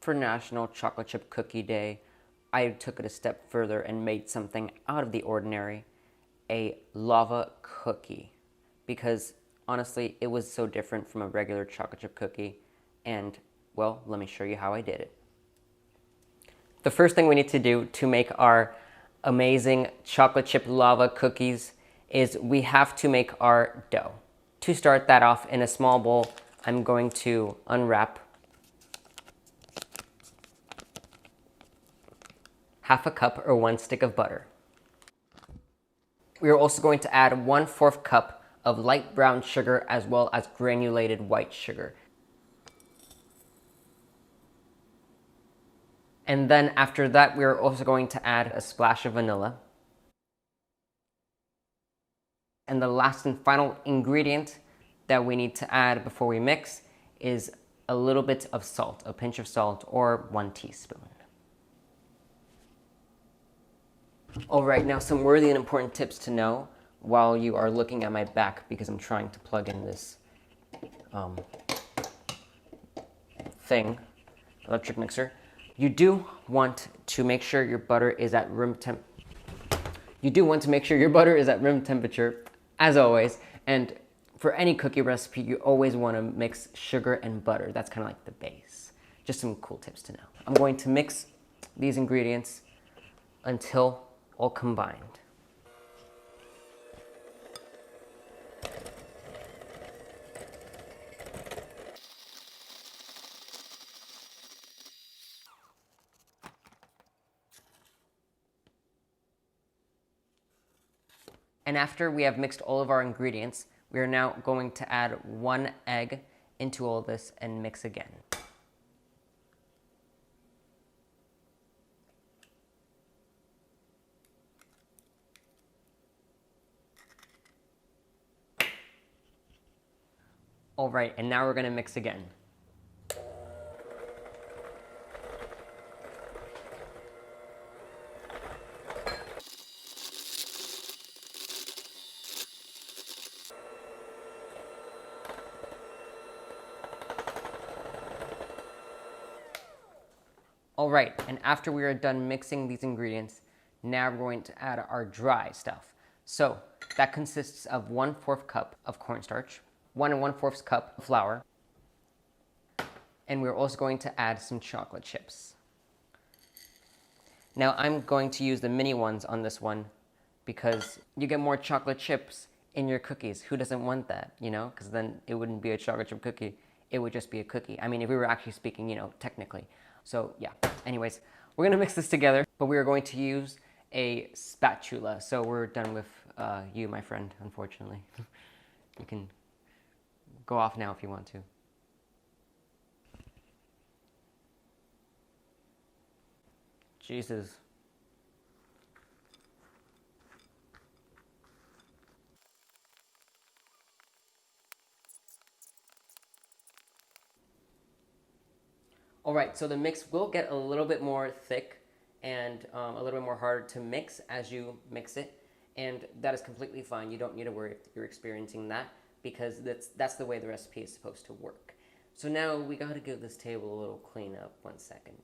for National Chocolate Chip Cookie Day, I took it a step further and made something out of the ordinary, a lava cookie. Because honestly, it was so different from a regular chocolate chip cookie, and well, let me show you how I did it. The first thing we need to do to make our amazing chocolate chip lava cookies is we have to make our dough. To start that off, in a small bowl, I'm going to unwrap half a cup or 1 stick of butter. We are also going to add 1/4 cup of light brown sugar as well as granulated white sugar. And then after that, we are also going to add a splash of vanilla. And the last and final ingredient that we need to add before we mix is a little bit of salt, a pinch of salt, or 1 teaspoon. All right, now some worthy and important tips to know while you are looking at my back, because I'm trying to plug in this thing, electric mixer. You do want to make sure your butter is at room temperature, as always. And for any cookie recipe, you always want to mix sugar and butter. That's kind of like the base. Just some cool tips to know. I'm going to mix these ingredients until all combined. And after we have mixed all of our ingredients, we are now going to add 1 egg into all this and mix again. All right, and now we're going to mix again. All right, and after we are done mixing these ingredients, now we're going to add our dry stuff. So that consists of 1/4 cup of cornstarch, 1 1/4 cup of flour, and we're also going to add some chocolate chips. Now I'm going to use the mini ones on this one because you get more chocolate chips in your cookies. Who doesn't want that, you know? Because then it wouldn't be a chocolate chip cookie, it would just be a cookie. I mean, if we were actually speaking, you know, technically. So yeah, anyways, we're gonna mix this together, but we are going to use a spatula. So we're done with you, my friend, unfortunately. You can go off now if you want to. Jesus. All right, so the mix will get a little bit more thick and a little bit more harder to mix as you mix it, and that is completely fine. You don't need to worry if you're experiencing that, because that's the way the recipe is supposed to work. So now we gotta give this table a little cleanup. 1 second.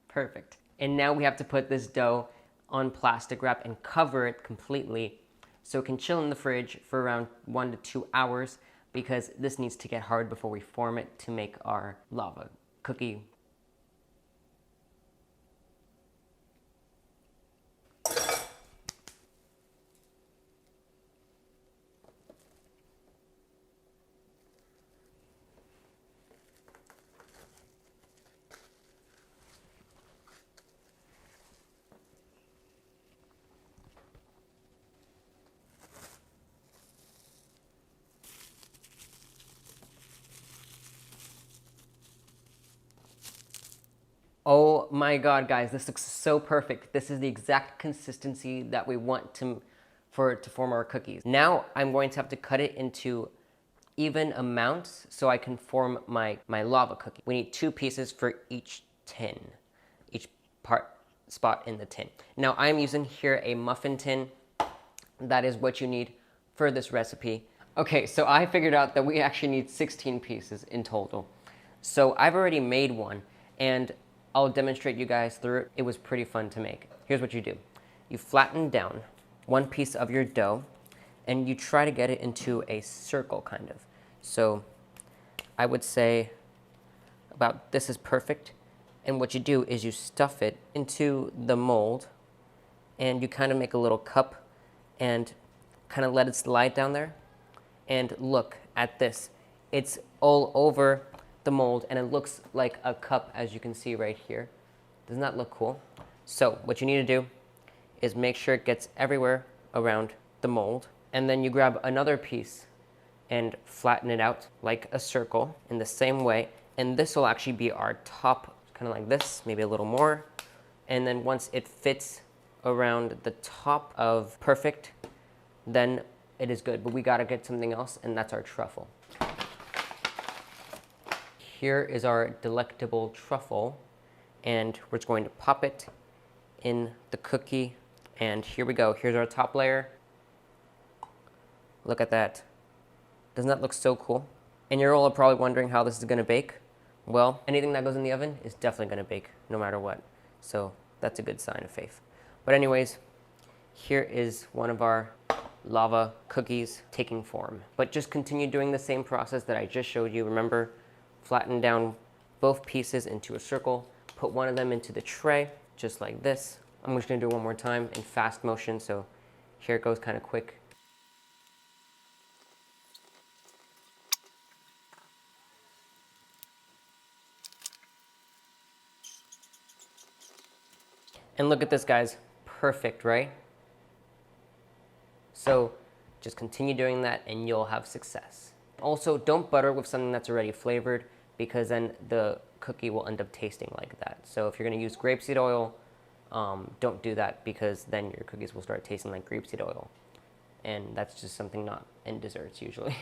Perfect. And now we have to put this dough on plastic wrap and cover it completely so it can chill in the fridge for around 1 to 2 hours, because this needs to get hard before we form it to make our lava cookie. Oh my God, guys, this looks so perfect. This is the exact consistency that we want to form our cookies. Now I'm going to have to cut it into even amounts so I can form my lava cookie. We need 2 pieces for each tin, each spot in the tin. Now I'm using here a muffin tin. That is what you need for this recipe. Okay, so I figured out that we actually need 16 pieces in total. So I've already made one, and I'll demonstrate you guys through it. It was pretty fun to make. Here's what you do. You flatten down one piece of your dough, and you try to get it into a circle, kind of. So I would say about this is perfect. And what you do is you stuff it into the mold, and you kind of make a little cup and kind of let it slide down there. And look at this. It's all over the mold, and it looks like a cup, as you can see right here. Doesn't that look cool? So what you need to do is make sure it gets everywhere around the mold, and then you grab another piece and flatten it out like a circle in the same way, and this will actually be our top, kind of like this, maybe a little more. And then once it fits around the top of perfect, then it is good. But we gotta get something else, and that's our truffle. Here is our delectable truffle, and we're just going to pop it in the cookie, and here we go. Here's our top layer. Look at that. Doesn't that look so cool? And you're all probably wondering how this is gonna bake. Well, anything that goes in the oven is definitely gonna bake, no matter what. So that's a good sign of faith. But anyways, here is one of our lava cookies taking form. But just continue doing the same process that I just showed you. Remember, flatten down both pieces into a circle, put one of them into the tray, just like this. I'm just gonna do it one more time in fast motion, so here it goes kind of quick. And look at this, guys. Perfect, right? So just continue doing that and you'll have success. Also, don't butter with something that's already flavored, because then the cookie will end up tasting like that. So if you're gonna use grapeseed oil, don't do that, because then your cookies will start tasting like grapeseed oil. And that's just something not in desserts usually.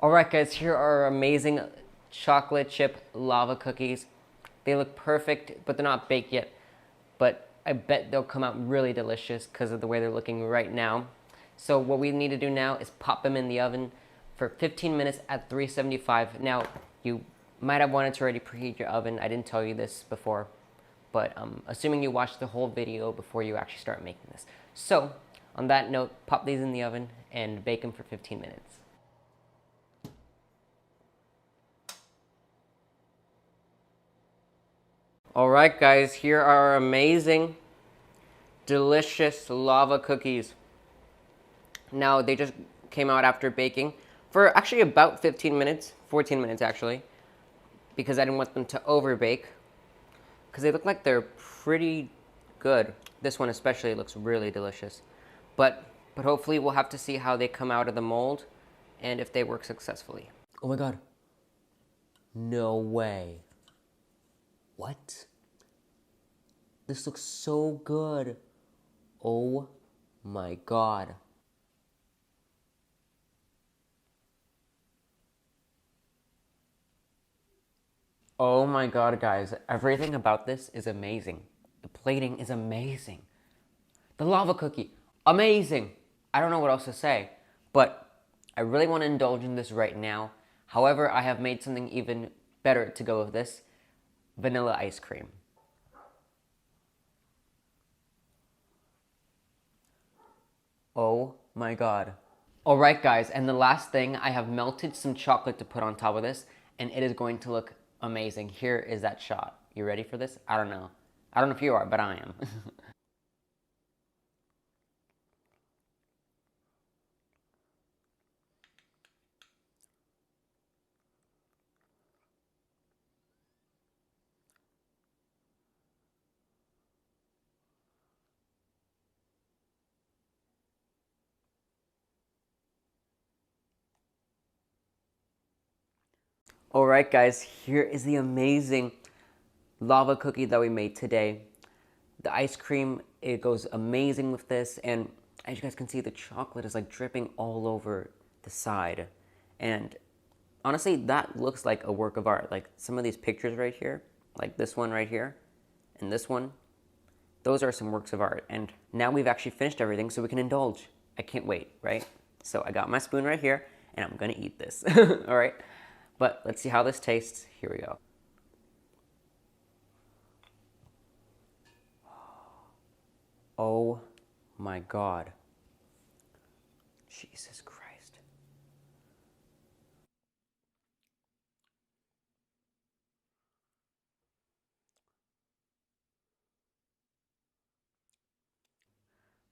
All right, guys, here are our amazing chocolate chip lava cookies. They look perfect, but they're not baked yet. But I bet they'll come out really delicious because of the way they're looking right now. So what we need to do now is pop them in the oven for 15 minutes at 375. Now, you might have wanted to already preheat your oven. I didn't tell you this before, but assuming you watched the whole video before you actually start making this. So, on that note, pop these in the oven and bake them for 15 minutes. All right, guys, here are our amazing, delicious lava cookies. Now, they just came out after baking for actually about 15 minutes, 14 minutes actually, because I didn't want them to over bake, because they look like they're pretty good. This one especially looks really delicious. But hopefully we'll have to see how they come out of the mold and if they work successfully. Oh my God. No way. What? This looks so good. Oh my God. Oh my God, guys. Everything about this is amazing. The plating is amazing. The lava cookie, amazing. I don't know what else to say, but I really want to indulge in this right now. However, I have made something even better to go with this. Vanilla ice cream. Oh my God. All right, guys, and the last thing, I have melted some chocolate to put on top of this, and it is going to look amazing. Here is that shot. You ready for this? I don't know. I don't know if you are, but I am. All right, guys, here is the amazing lava cookie that we made today. The ice cream, it goes amazing with this, and as you guys can see, the chocolate is like dripping all over the side. And honestly, that looks like a work of art. Like some of these pictures right here, like this one right here, and this one, those are some works of art. And now we've actually finished everything, so we can indulge. I can't wait, right? So I got my spoon right here, and I'm gonna eat this, all right? But let's see how this tastes. Here we go. Oh my God. Jesus Christ.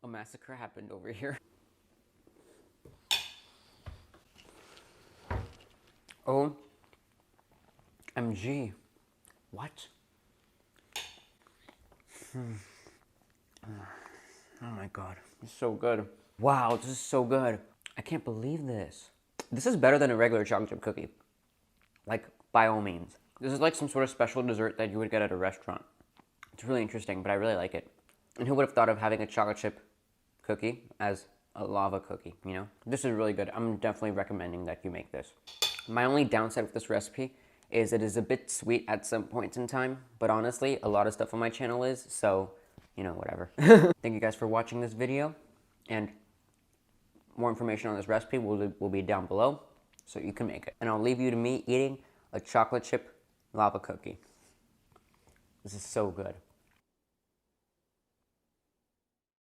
A massacre happened over here. OMG. What? Oh my God. It's so good. Wow, this is so good. I can't believe this. This is better than a regular chocolate chip cookie. Like, by all means. This is like some sort of special dessert that you would get at a restaurant. It's really interesting, but I really like it. And who would have thought of having a chocolate chip cookie as a lava cookie, you know? This is really good. I'm definitely recommending that you make this. My only downside with this recipe is it is a bit sweet at some points in time, but honestly, a lot of stuff on my channel is, so, you know, whatever. Thank you guys for watching this video, and more information on this recipe will be down below, so you can make it. And I'll leave you to me eating a chocolate chip lava cookie. This is so good.